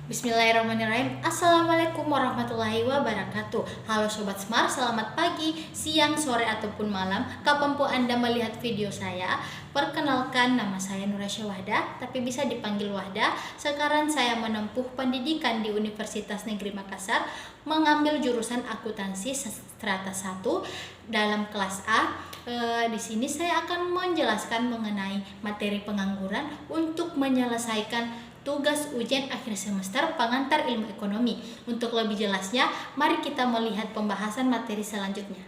Bismillahirrahmanirrahim. Assalamualaikum warahmatullahi wabarakatuh. Halo Sobat Smart, selamat pagi, siang, sore, ataupun malam kapanpun Anda melihat video saya. Perkenalkan, nama saya Nurasya Wahdah, tapi bisa dipanggil Wahdah. Sekarang saya menempuh pendidikan di Universitas Negeri Makassar, mengambil jurusan akuntansi strata 1 dalam kelas A. Di sini saya akan menjelaskan mengenai materi pengangguran untuk menyelesaikan tugas ujian akhir semester pengantar ilmu ekonomi. Untuk lebih jelasnya, mari kita melihat pembahasan materi selanjutnya.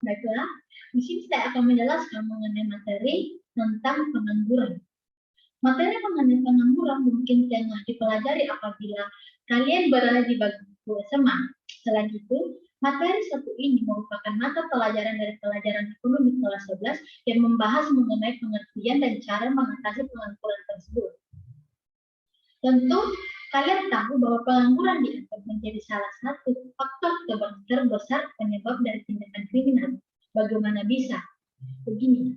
Baiklah, di sini saya akan menjelaskan mengenai materi tentang pengangguran. Materi mengenai pengangguran mungkin tengah dipelajari apabila kalian berada di bangku SMA. Selain itu, materi satu ini merupakan mata pelajaran dari pelajaran ekonomi kelas 11 yang membahas mengenai pengertian dan cara mengatasi pengangguran tersebut. Tentu, kalian tahu bahwa pengangguran dianggap menjadi salah satu faktor terbesar penyebab dari tindakan kriminal. Bagaimana bisa? Begini,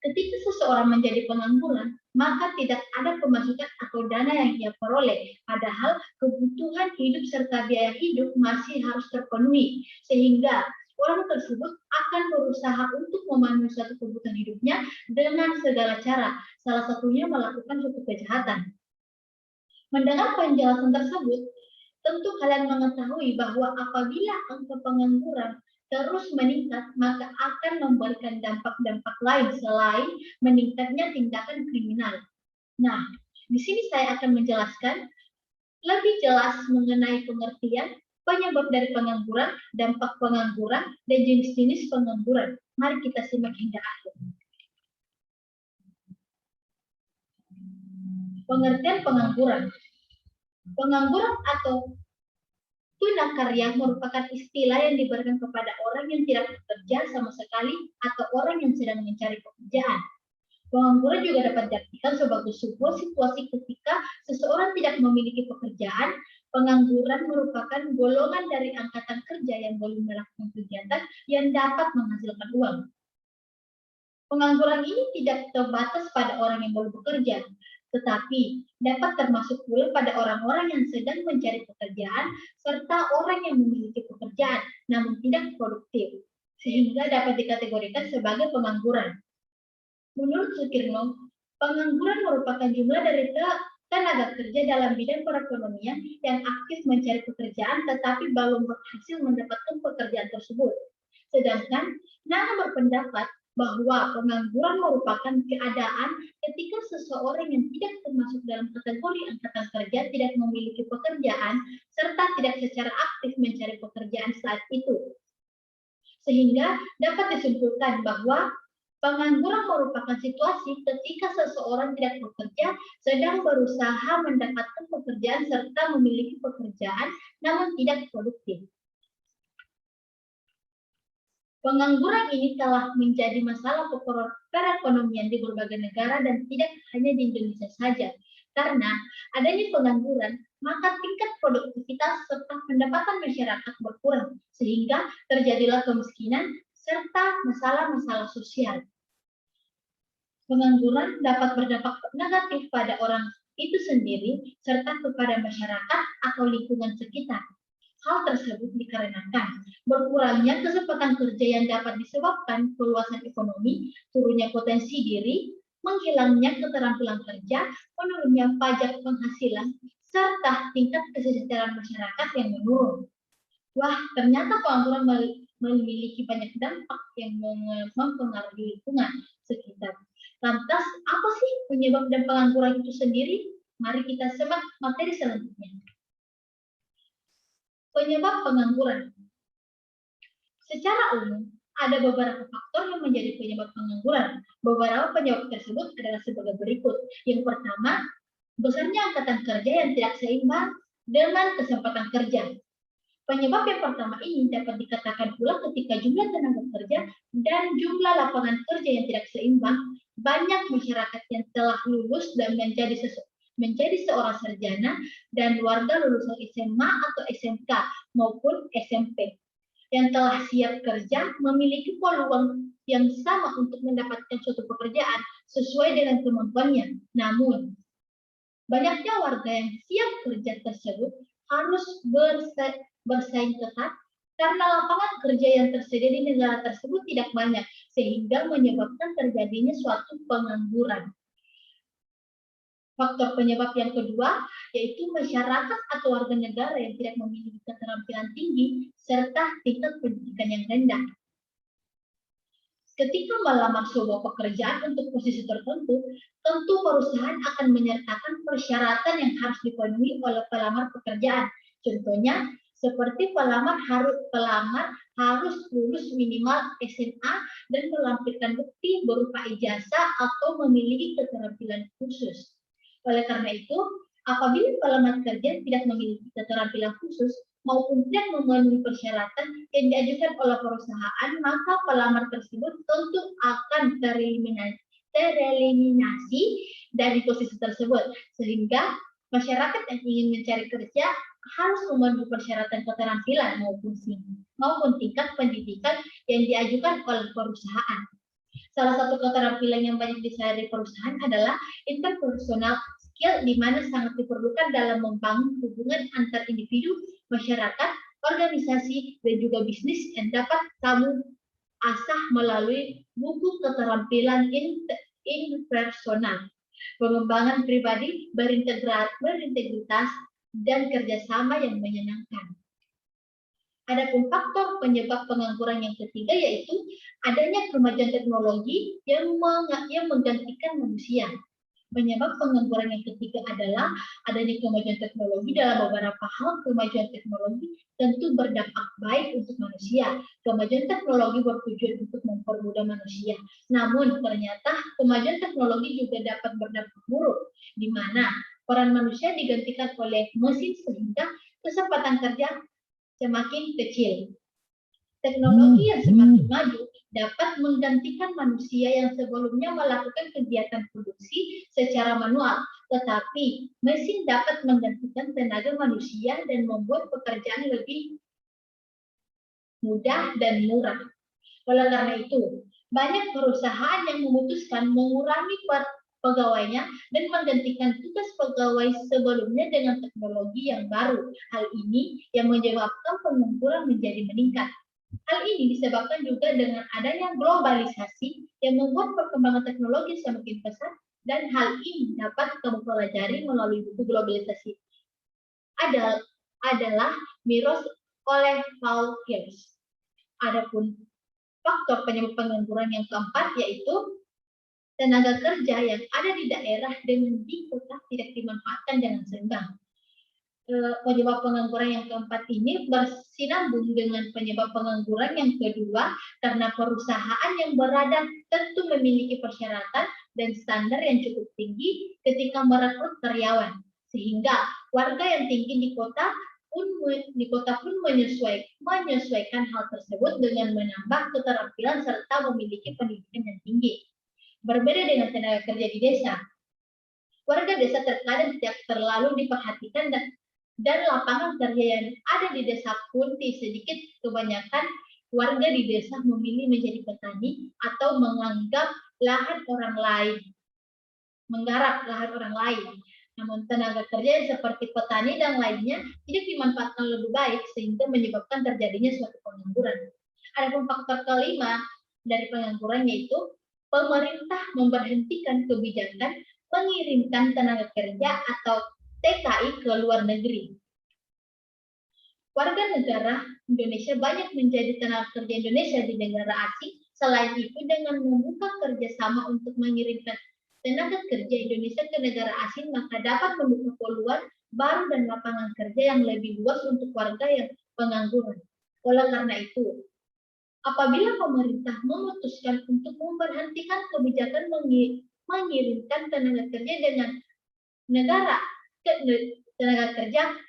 ketika seseorang menjadi pengangguran, maka tidak ada pemasukan atau dana yang ia peroleh, padahal kebutuhan hidup serta biaya hidup masih harus terpenuhi, sehingga orang tersebut akan berusaha untuk memenuhi suatu kebutuhan hidupnya dengan segala cara, salah satunya melakukan suatu kejahatan. Mendengar penjelasan tersebut, tentu kalian mengetahui bahwa apabila angka pengangguran terus meningkat, maka akan memberikan dampak-dampak lain selain meningkatnya tindakan kriminal. Nah, di sini saya akan menjelaskan lebih jelas mengenai pengertian, penyebab dari pengangguran, dampak pengangguran, dan jenis-jenis pengangguran. Mari kita simak hingga akhir. Pengertian pengangguran. Pengangguran atau tunakarya merupakan istilah yang diberikan kepada orang yang tidak bekerja sama sekali atau orang yang sedang mencari pekerjaan. Pengangguran juga dapat diartikan sebagai sebuah situasi ketika seseorang tidak memiliki pekerjaan. Pengangguran merupakan golongan dari angkatan kerja yang belum melakukan kegiatan yang dapat menghasilkan uang. Pengangguran ini tidak terbatas pada orang yang belum bekerja, tetapi dapat termasuk pula pada orang-orang yang sedang mencari pekerjaan serta orang yang memiliki pekerjaan namun tidak produktif, sehingga dapat dikategorikan sebagai pengangguran. Menurut Sukirno, pengangguran merupakan jumlah dari tenaga kerja dalam bidang perekonomian yang aktif mencari pekerjaan tetapi belum berhasil mendapatkan pekerjaan tersebut. Sedangkan Nana berpendapat bahwa pengangguran merupakan keadaan ketika seseorang yang tidak termasuk dalam kategori angkatan kerja tidak memiliki pekerjaan serta tidak secara aktif mencari pekerjaan saat itu. Sehingga dapat disimpulkan bahwa pengangguran merupakan situasi ketika seseorang tidak bekerja, sedang berusaha mendapatkan pekerjaan serta memiliki pekerjaan namun tidak produktif. Pengangguran ini telah menjadi masalah perekonomian di berbagai negara dan tidak hanya di Indonesia saja. Karena adanya pengangguran, maka tingkat produktivitas serta pendapatan masyarakat berkurang, sehingga terjadilah kemiskinan serta masalah-masalah sosial. Pengangguran dapat berdampak negatif pada orang itu sendiri serta kepada masyarakat atau lingkungan sekitar. Hal tersebut dikarenakan berkurangnya kesempatan kerja yang dapat disebabkan perluasan ekonomi, turunnya potensi diri, menghilangnya keterampilan kerja, menurunnya pajak penghasilan, serta tingkat kesejahteraan masyarakat yang menurun. Wah, ternyata pengangguran memiliki banyak dampak yang mempengaruhi lingkungan sekitar. Lantas, apa sih penyebab dan pengangguran itu sendiri? Mari kita simak materi selanjutnya. Penyebab pengangguran. Secara umum, ada beberapa faktor yang menjadi penyebab pengangguran. Beberapa penyebab tersebut adalah sebagai berikut. Yang pertama, besarnya angkatan kerja yang tidak seimbang dengan kesempatan kerja. Penyebab yang pertama ini dapat dikatakan pula ketika jumlah tenaga kerja dan jumlah lapangan kerja yang tidak seimbang, banyak masyarakat yang telah lulus dan menjadi seorang sarjana dan warga lulusan SMA atau SMK maupun SMP yang telah siap kerja memiliki peluang yang sama untuk mendapatkan suatu pekerjaan sesuai dengan kemampuannya. Namun, banyaknya warga yang siap kerja tersebut harus bersaing ketat karena lapangan kerja yang tersedia di negara tersebut tidak banyak, sehingga menyebabkan terjadinya suatu pengangguran. Faktor penyebab yang kedua yaitu masyarakat atau warga negara yang tidak memiliki keterampilan tinggi serta tingkat pendidikan yang rendah. Ketika melamar sebuah pekerjaan untuk posisi tertentu, tentu perusahaan akan menyertakan persyaratan yang harus dipenuhi oleh pelamar pekerjaan. Contohnya, seperti pelamar harus lulus minimal SMA dan melampirkan bukti berupa ijazah atau memiliki keterampilan khusus. Oleh karena itu, apabila pelamar kerja tidak memiliki keterampilan khusus maupun tidak memenuhi persyaratan yang diajukan oleh perusahaan, maka pelamar tersebut tentu akan tereliminasi dari posisi tersebut, sehingga masyarakat yang ingin mencari kerja harus memenuhi persyaratan keterampilan maupun tingkat pendidikan yang diajukan oleh perusahaan. Salah satu keterampilan yang banyak dicari perusahaan adalah interpersonal skill, di mana sangat diperlukan dalam membangun hubungan antar individu, masyarakat, organisasi, dan juga bisnis yang dapat kamu asah melalui buku keterampilan interpersonal, pengembangan pribadi, berintegritas, dan kerjasama yang menyenangkan. Adapun faktor penyebab pengangguran yang ketiga yaitu adanya kemajuan teknologi yang menggantikan manusia. Penyebab pengangguran yang ketiga adalah adanya kemajuan teknologi. Dalam beberapa hal, kemajuan teknologi tentu berdampak baik untuk manusia. Kemajuan teknologi bertujuan untuk mempermudah manusia. Namun ternyata kemajuan teknologi juga dapat berdampak buruk, di mana peran manusia digantikan oleh mesin sehingga kesempatan kerja semakin kecil. Teknologi yang semakin maju dapat menggantikan manusia yang sebelumnya melakukan kegiatan produksi secara manual, tetapi mesin dapat menggantikan tenaga manusia dan membuat pekerjaan lebih mudah dan murah. Oleh karena itu, banyak perusahaan yang memutuskan mengurangi pegawainya dan menggantikan tugas pegawai sebelumnya dengan teknologi yang baru. Hal ini yang menyebabkan pengangguran menjadi meningkat. Hal ini disebabkan juga dengan adanya globalisasi yang membuat perkembangan teknologi semakin pesat, dan hal ini dapat kamu pelajari melalui buku globalisasi adalah Miros oleh Paul Pierce. Adapun faktor penyebab pengangguran yang keempat yaitu tenaga kerja yang ada di daerah dan di kota tidak dimanfaatkan dengan seimbang. Penyebab pengangguran yang keempat ini bersinambung dengan penyebab pengangguran yang kedua, karena perusahaan yang berada tentu memiliki persyaratan dan standar yang cukup tinggi ketika merekrut karyawan, sehingga warga yang tinggi di kota pun menyesuaikan hal tersebut dengan menambah keterampilan serta memiliki pendidikan yang tinggi. Berbeda dengan tenaga kerja di desa, warga desa terkadang tidak terlalu diperhatikan dan lapangan kerja yang ada di desa pun sedikit. Kebanyakan warga di desa memilih menjadi petani atau menggarap lahan orang lain. Namun tenaga kerja seperti petani dan lainnya tidak dimanfaatkan lebih baik sehingga menyebabkan terjadinya suatu pengangguran. Adapun faktor kelima dari pengangguran yaitu pemerintah memberhentikan kebijakan mengirimkan tenaga kerja atau TKI ke luar negeri. Warga negara Indonesia banyak menjadi tenaga kerja Indonesia di negara asing. Selain itu, dengan membuka kerjasama untuk mengirimkan tenaga kerja Indonesia ke negara asing, maka dapat membuka peluang baru dan lapangan kerja yang lebih luas untuk warga yang pengangguran. Oleh karena itu, apabila pemerintah memutuskan untuk memberhentikan kebijakan mengirimkan tenaga kerja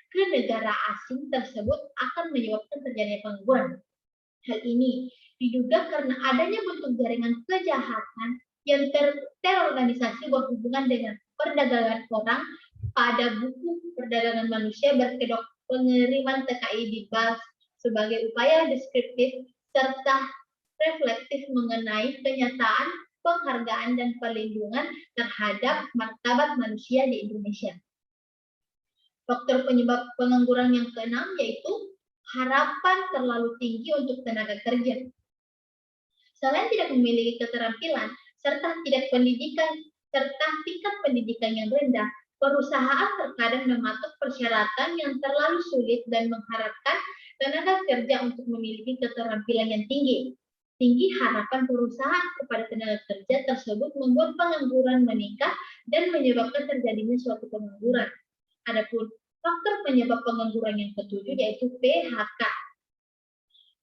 ke negara asing tersebut akan menyebabkan terjadinya pengangguran. Hal ini diduga karena adanya bentuk jaringan kejahatan yang terorganisasi berhubungan dengan perdagangan orang. Pada buku Perdagangan Manusia berkedok pengiriman TKI dibahas sebagai upaya deskriptif serta reflektif mengenai kenyataan penghargaan dan perlindungan terhadap martabat manusia di Indonesia. Faktor penyebab pengangguran yang keenam yaitu harapan terlalu tinggi untuk tenaga kerja. Selain tidak memiliki keterampilan serta tingkat pendidikan yang rendah, perusahaan terkadang mematok persyaratan yang terlalu sulit dan mengharapkan tenaga kerja untuk memiliki keterampilan yang tinggi. Tinggi harapan perusahaan kepada tenaga kerja tersebut membuat pengangguran meningkat dan menyebabkan terjadinya suatu pengangguran. Adapun faktor penyebab pengangguran yang ketujuh yaitu PHK.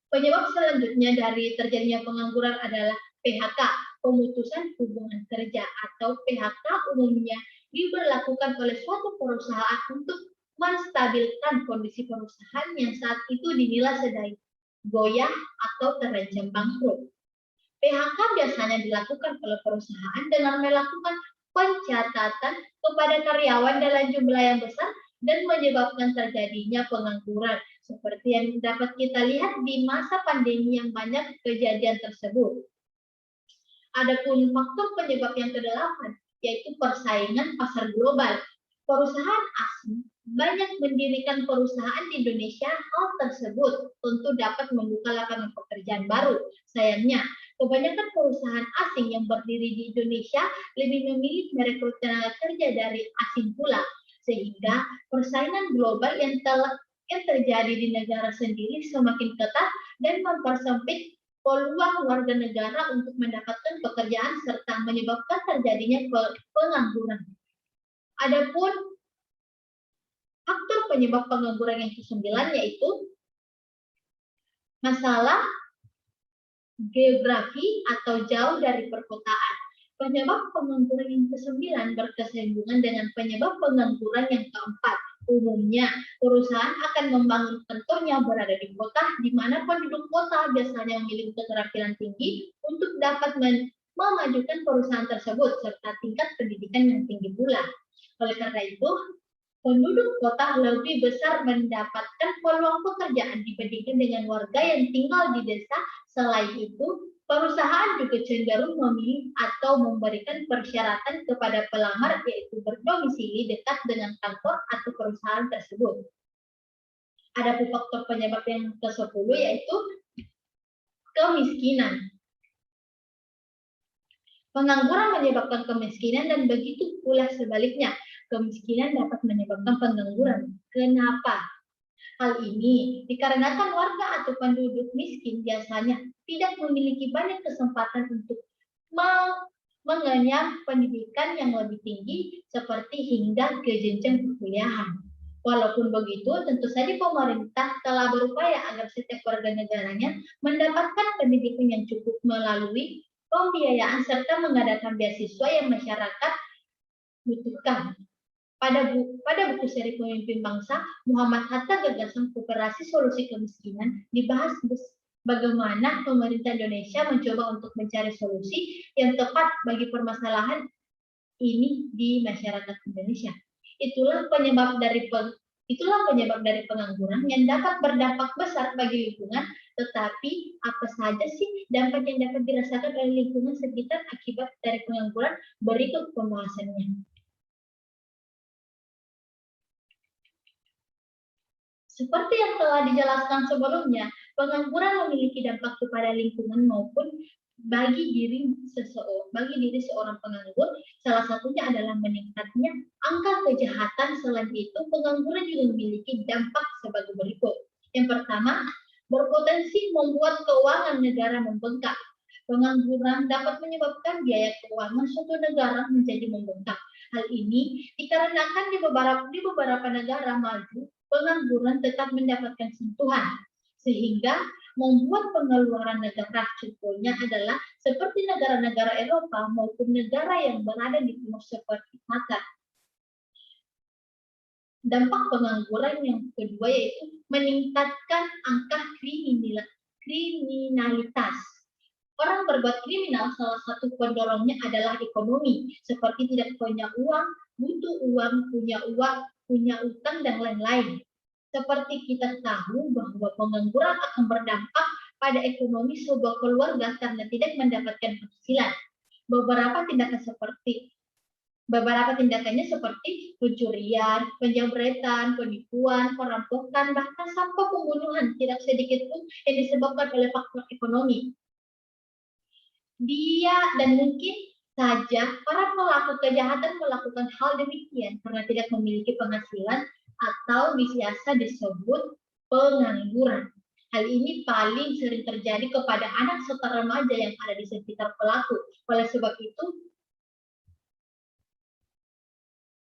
Penyebab selanjutnya dari terjadinya pengangguran adalah PHK, pemutusan hubungan kerja atau PHK umumnya diberlakukan oleh suatu perusahaan untuk menstabilkan kondisi perusahaan yang saat itu dinilai sedang goyah atau terancam bangkrut. PHK biasanya dilakukan oleh perusahaan dengan melakukan pencatatan kepada karyawan dalam jumlah yang besar dan menyebabkan terjadinya pengangguran. Seperti yang dapat kita lihat di masa pandemi yang banyak kejadian tersebut. Adapun faktor penyebab yang kedelapan, yaitu persaingan pasar global. Perusahaan asing banyak mendirikan perusahaan di Indonesia. Hal tersebut tentu dapat membuka lapangan pekerjaan baru. Sayangnya, kebanyakan perusahaan asing yang berdiri di Indonesia lebih memilih merekrut tenaga kerja dari asing pula, sehingga persaingan global yang terjadi di negara sendiri semakin ketat dan mempersempit peluang warga negara untuk mendapatkan pekerjaan serta menyebabkan terjadinya pengangguran. Adapun faktor penyebab pengangguran yang ke-9 yaitu masalah geografi atau jauh dari perkotaan. Penyebab pengangguran yang ke-9 berkesinambungan dengan penyebab pengangguran yang keempat. Umumnya, perusahaan akan membangun kantornya berada di kota, di mana penduduk kota biasanya memiliki keterampilan tinggi untuk dapat memajukan perusahaan tersebut, serta tingkat pendidikan yang tinggi pula. Oleh karena itu, penduduk kota lebih besar mendapatkan peluang pekerjaan dibandingkan dengan warga yang tinggal di desa. Selain itu, perusahaan juga cenderung memilih atau memberikan persyaratan kepada pelamar yaitu berdomisili dekat dengan kantor atau perusahaan tersebut. Ada faktor penyebab yang ke-10 yaitu kemiskinan. Pengangguran menyebabkan kemiskinan dan begitu pula sebaliknya. Kemiskinan dapat menyebabkan pengangguran. Kenapa? Hal ini dikarenakan warga atau penduduk miskin biasanya tidak memiliki banyak kesempatan untuk mengenyam pendidikan yang lebih tinggi seperti hingga ke jenjang perkuliahan. Walaupun begitu, tentu saja pemerintah telah berupaya agar setiap warga negaranya mendapatkan pendidikan yang cukup melalui pembiayaan serta mengadakan beasiswa yang masyarakat butuhkan. Pada buku seri Pemimpin Bangsa, Muhammad Hatta Gagasan Koperasi Solusi Kemiskinan dibahas bagaimana pemerintah Indonesia mencoba untuk mencari solusi yang tepat bagi permasalahan ini di masyarakat Indonesia. Itulah penyebab dari pengangguran yang dapat berdampak besar bagi lingkungan. Tetapi apa saja sih dampak yang dapat dirasakan oleh lingkungan sekitar akibat dari pengangguran? Berikut pembahasannya. Seperti yang telah dijelaskan sebelumnya, pengangguran memiliki dampak kepada lingkungan maupun bagi diri seorang penganggur. Salah satunya adalah meningkatnya angka kejahatan. Selain itu, pengangguran juga memiliki dampak sebagai berikut. Yang pertama, berpotensi membuat keuangan negara membengkak. Pengangguran dapat menyebabkan biaya keuangan suatu negara menjadi membengkak. Hal ini dikarenakan di beberapa negara maju, pengangguran tetap mendapatkan sentuhan, sehingga membuat pengeluaran negara, contohnya adalah seperti negara-negara Eropa maupun negara yang berada di timur seperti Qatar. Dampak pengangguran yang kedua yaitu meningkatkan angka kriminalitas. Orang berbuat kriminal salah satu pendorongnya adalah ekonomi, seperti tidak punya uang, butuh uang, punya utang, dan lain-lain. Seperti kita tahu bahwa pengangguran akan berdampak pada ekonomi sebuah keluarga karena tidak mendapatkan penghasilan. Beberapa tindakannya seperti pencurian, penjamretan, penipuan, perampokan, bahkan sampai pembunuhan tidak sedikit pun yang disebabkan oleh faktor ekonomi. Dia dan mungkin saja para pelaku kejahatan melakukan hal demikian karena tidak memiliki penghasilan atau biasa disebut pengangguran. Hal ini paling sering terjadi kepada anak serta remaja yang ada di sekitar pelaku. Oleh sebab itu,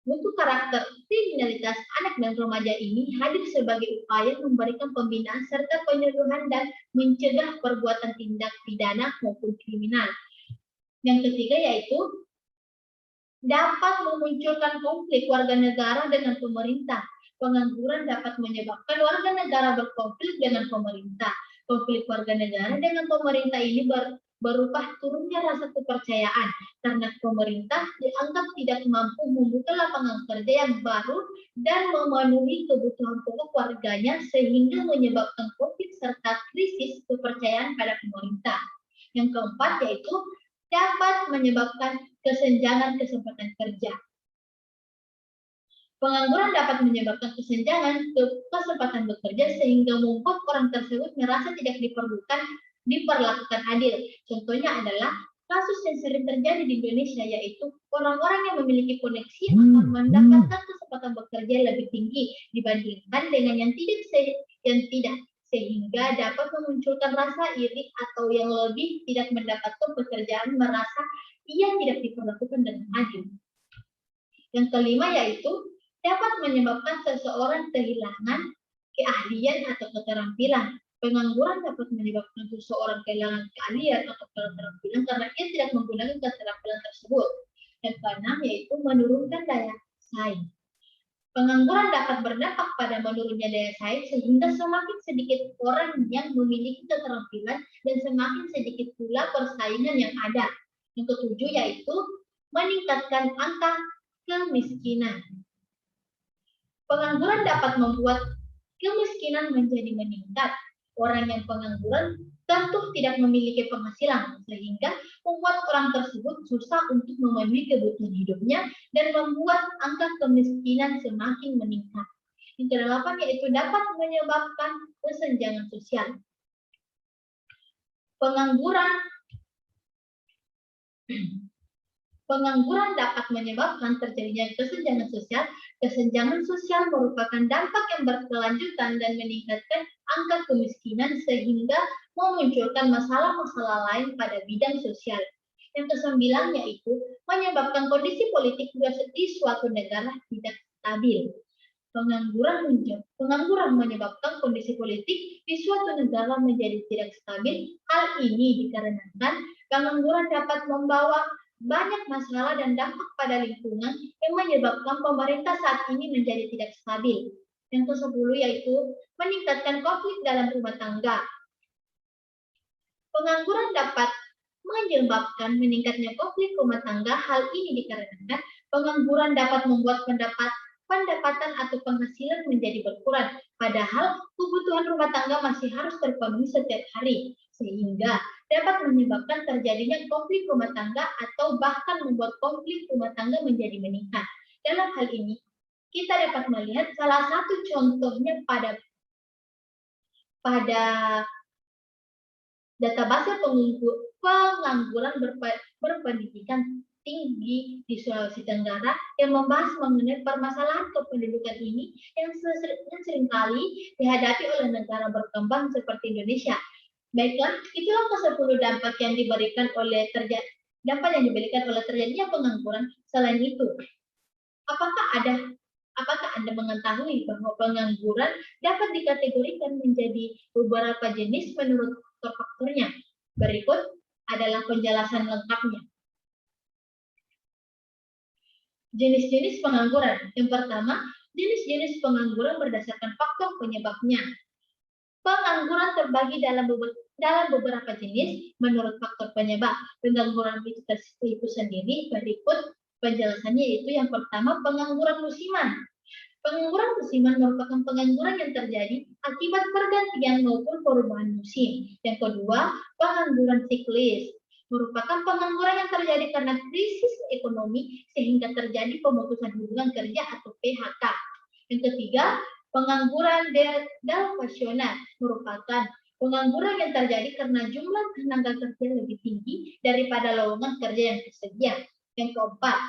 untuk karakter kriminalitas anak dan remaja ini hadir sebagai upaya memberikan pembinaan serta penyuluhan dan mencegah perbuatan tindak pidana maupun kriminal. Yang ketiga yaitu dapat memunculkan konflik warga negara dengan pemerintah. Pengangguran dapat menyebabkan warga negara berkonflik dengan pemerintah. Konflik warga negara dengan pemerintah ini berupa turunnya rasa kepercayaan karena pemerintah dianggap tidak mampu membuka lapangan kerja yang baru dan memenuhi kebutuhan pokok warganya sehingga menyebabkan konflik serta krisis kepercayaan pada pemerintah. Yang keempat yaitu dapat menyebabkan kesenjangan kesempatan kerja. Pengangguran dapat menyebabkan kesenjangan kesempatan bekerja sehingga membuat orang tersebut merasa tidak diperlakukan adil. Contohnya adalah kasus yang sering terjadi di Indonesia yaitu orang-orang yang memiliki koneksi akan mendapatkan kesempatan bekerja lebih tinggi dibandingkan dengan yang tidak sehingga dapat memunculkan rasa iri atau yang lebih tidak mendapatkan pekerjaan merasa ia tidak diperlakukan dengan adil. Yang kelima yaitu dapat menyebabkan seseorang kehilangan keahlian atau keterampilan. Pengangguran dapat menyebabkan seseorang kehilangan keahlian atau keterampilan karena ia tidak menggunakan keterampilan tersebut. Yang keenam yaitu menurunkan daya saing. Pengangguran dapat berdampak pada menurunnya daya saing sehingga semakin sedikit orang yang memiliki keterampilan dan semakin sedikit pula persaingan yang ada. Yang ketujuh yaitu meningkatkan angka kemiskinan. Pengangguran dapat membuat kemiskinan menjadi meningkat. Orang yang pengangguran tentu tidak memiliki penghasilan, sehingga membuat orang tersebut susah untuk memenuhi kebutuhan hidupnya dan membuat angka kemiskinan semakin meningkat. Yang kedelapan yaitu dapat menyebabkan kesenjangan sosial. Pengangguran dapat menyebabkan terjadinya kesenjangan sosial. Kesenjangan sosial merupakan dampak yang berkelanjutan dan meningkatkan angka kemiskinan sehingga memunculkan masalah-masalah lain pada bidang sosial. Yang kesembilan yaitu menyebabkan kondisi politik di suatu negara tidak stabil. Pengangguran menyebabkan kondisi politik di suatu negara menjadi tidak stabil. Hal ini dikarenakan pengangguran dapat membawa banyak masalah dan dampak pada lingkungan yang menyebabkan pemerintah saat ini menjadi tidak stabil. Yang ke-10 yaitu meningkatkan konflik dalam rumah tangga. Pengangguran dapat menyebabkan meningkatnya konflik rumah tangga. Hal ini dikarenakan pengangguran dapat membuat pendapatan atau penghasilan menjadi berkurang, padahal kebutuhan rumah tangga masih harus terpenuhi setiap hari, sehingga dapat menyebabkan terjadinya konflik rumah tangga atau bahkan membuat konflik rumah tangga menjadi meningkat. Dalam hal ini, kita dapat melihat salah satu contohnya pada database pengangguran berpendidikan tinggi di Sulawesi Tenggara yang membahas mengenai permasalahan kependudukan ini yang seringkali dihadapi oleh negara berkembang seperti Indonesia. Baiklah, itulah ke-10 dampak yang diberikan oleh terjadinya pengangguran. Selain itu, apakah Anda mengetahui bahwa pengangguran dapat dikategorikan menjadi beberapa jenis menurut faktor-faktornya? Berikut adalah penjelasan lengkapnya. Jenis-jenis pengangguran. Yang pertama, jenis-jenis pengangguran berdasarkan faktor penyebabnya. Pengangguran terbagi dalam beberapa jenis menurut faktor penyebab. Pengangguran itu sendiri berikut penjelasannya, yaitu yang pertama pengangguran musiman. Pengangguran musiman merupakan pengangguran yang terjadi akibat pergantian maupun perubahan musim. Yang kedua, pengangguran siklis. merupakan pengangguran yang terjadi karena krisis ekonomi sehingga terjadi pemutusan hubungan kerja atau PHK. Yang ketiga, pengangguran deflasional merupakan pengangguran yang terjadi karena jumlah tenaga kerja lebih tinggi daripada lowongan kerja yang tersedia. Yang keempat,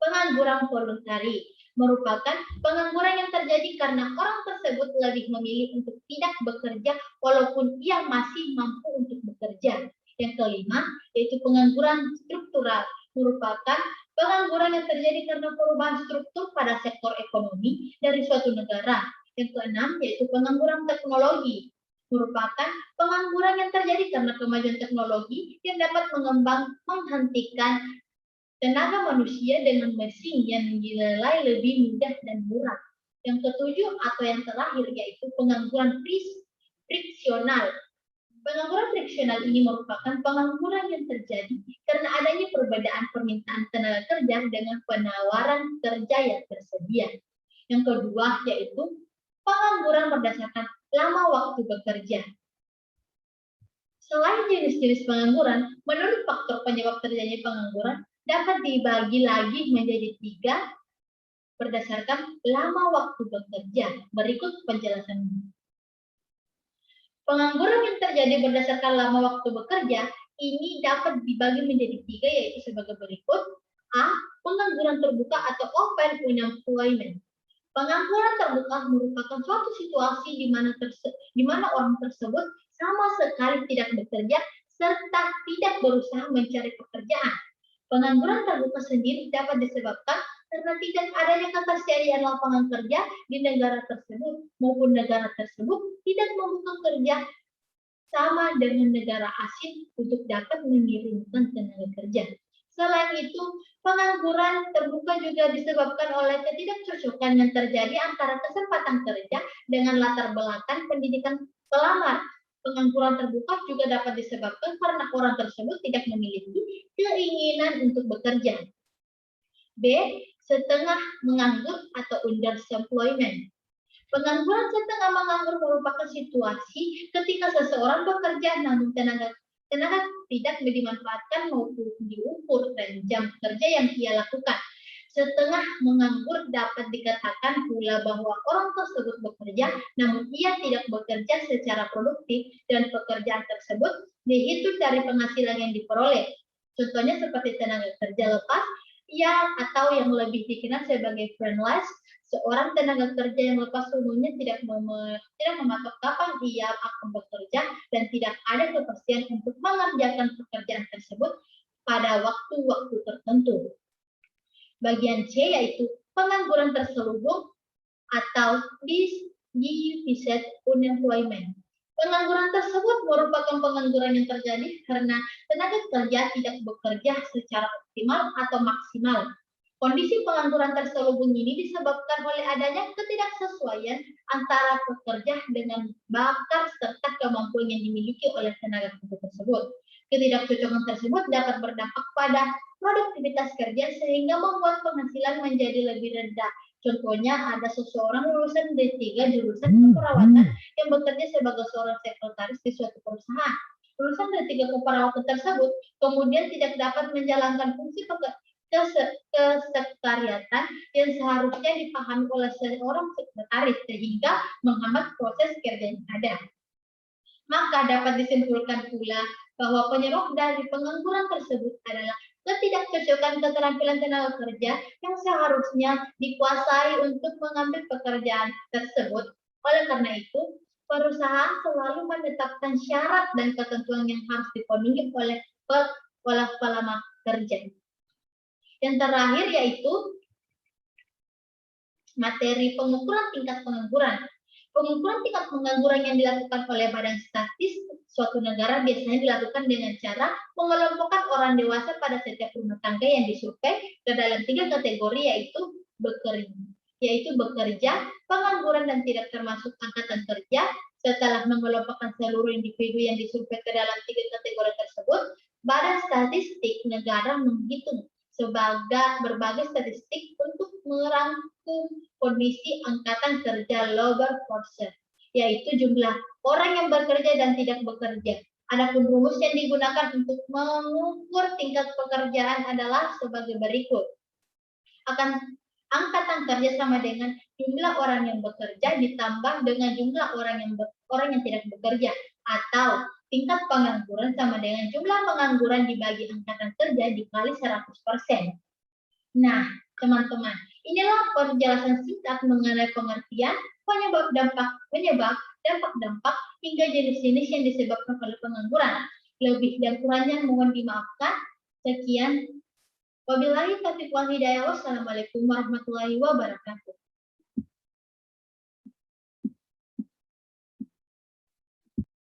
pengangguran voluntari merupakan pengangguran yang terjadi karena orang tersebut lebih memilih untuk tidak bekerja walaupun ia masih mampu untuk bekerja. Yang kelima, yaitu pengangguran struktural, merupakan pengangguran yang terjadi karena perubahan struktur pada sektor ekonomi dari suatu negara. Yang keenam, yaitu pengangguran teknologi, merupakan pengangguran yang terjadi karena kemajuan teknologi yang dapat menghentikan tenaga manusia dengan mesin yang dinilai lebih mudah dan murah. Yang ketujuh atau yang terakhir yaitu pengangguran friksional. Pengangguran friksional ini merupakan pengangguran yang terjadi karena adanya perbedaan permintaan tenaga kerja dengan penawaran kerja yang tersedia. Yang kedua yaitu pengangguran berdasarkan lama waktu bekerja. Selain jenis-jenis pengangguran, menurut faktor penyebab terjadinya pengangguran dapat dibagi lagi menjadi 3 berdasarkan lama waktu bekerja. Berikut penjelasannya. Pengangguran yang terjadi berdasarkan lama waktu bekerja ini dapat dibagi menjadi 3 yaitu sebagai berikut. A. Pengangguran terbuka atau open unemployment. Pengangguran terbuka merupakan suatu situasi di mana orang tersebut sama sekali tidak bekerja serta tidak berusaha mencari pekerjaan. Pengangguran terbuka sendiri dapat disebabkan karena tidak adanya ketersediaan lapangan kerja di negara tersebut maupun negara tersebut tidak membuka kerja sama dengan negara asing untuk dapat mengirimkan tenaga kerja. Selain itu, pengangguran terbuka juga disebabkan oleh ketidakcocokan yang terjadi antara kesempatan kerja dengan latar belakang pendidikan pelamar. Pengangguran terbuka juga dapat disebabkan karena orang tersebut tidak memiliki keinginan untuk bekerja. B. Setengah menganggur atau underemployment. Pengangguran setengah menganggur merupakan situasi ketika seseorang bekerja namun tenaga tidak dimanfaatkan maupun diukur dan jam kerja yang ia lakukan. Setengah menganggur dapat dikatakan pula bahwa orang tersebut bekerja namun ia tidak bekerja secara produktif dan pekerjaan tersebut dihitung dari penghasilan yang diperoleh. Contohnya seperti tenaga kerja lepas atau yang lebih dikenal sebagai freelance. Seorang tenaga kerja yang lepas umumnya tidak mematok kapan ia akan bekerja dan tidak ada kepastian untuk mengerjakan pekerjaan tersebut pada waktu-waktu tertentu. Bagian C yaitu pengangguran terselubung atau diffused unemployment. Pengangguran tersebut merupakan pengangguran yang terjadi karena tenaga kerja tidak bekerja secara optimal atau maksimal. Kondisi pengangguran terselubung ini disebabkan oleh adanya ketidaksesuaian antara pekerja dengan bakat serta kemampuan yang dimiliki oleh tenaga kerja tersebut. Ketidakcocokan tersebut dapat berdampak pada produktivitas kerja sehingga membuat penghasilan menjadi lebih rendah. Contohnya ada seseorang lulusan D3 jurusan keperawatan yang bekerja sebagai seorang sekretaris di suatu perusahaan. Lulusan D3 keperawatan tersebut kemudian tidak dapat menjalankan fungsi kesekretariatan yang seharusnya dipahami oleh seorang sekretaris sehingga menghambat proses kerja yang ada. Maka dapat disimpulkan pula bahwa penyebab dari pengangguran tersebut adalah ketidakcocokan keterampilan tenaga kerja yang seharusnya dikuasai untuk mengambil pekerjaan tersebut. Oleh karena itu, perusahaan selalu menetapkan syarat dan ketentuan yang harus dipenuhi oleh pelamar kerja. Yang terakhir yaitu materi pengukuran tingkat pengangguran. Pengukuran tingkat pengangguran yang dilakukan oleh Badan Statistik suatu negara biasanya dilakukan dengan cara mengelompokkan orang dewasa pada setiap rumah tangga yang disurvei ke dalam 3 kategori yaitu bekerja, pengangguran dan tidak termasuk angkatan kerja. Setelah mengelompokkan seluruh individu yang disurvei ke dalam 3 kategori tersebut, Badan Statistik negara menghitung berbagai statistik untuk merangkum kondisi angkatan kerja labor force, yaitu jumlah orang yang bekerja dan tidak bekerja. Adapun rumus yang digunakan untuk mengukur tingkat pekerjaan adalah sebagai berikut. Angkatan kerja sama dengan jumlah orang yang bekerja ditambah dengan jumlah orang yang tidak bekerja, atau tingkat pengangguran sama dengan jumlah pengangguran dibagi angkatan kerja dikali 100%. Nah, teman-teman, inilah penjelasan singkat mengenai pengertian dampak, hingga jenis-jenis yang disebabkan oleh pengangguran. Lebih dan kurangnya mohon dimaafkan. Sekian. Wabillahi taufiq wal hidayah. Wassalamualaikum warahmatullahi wabarakatuh.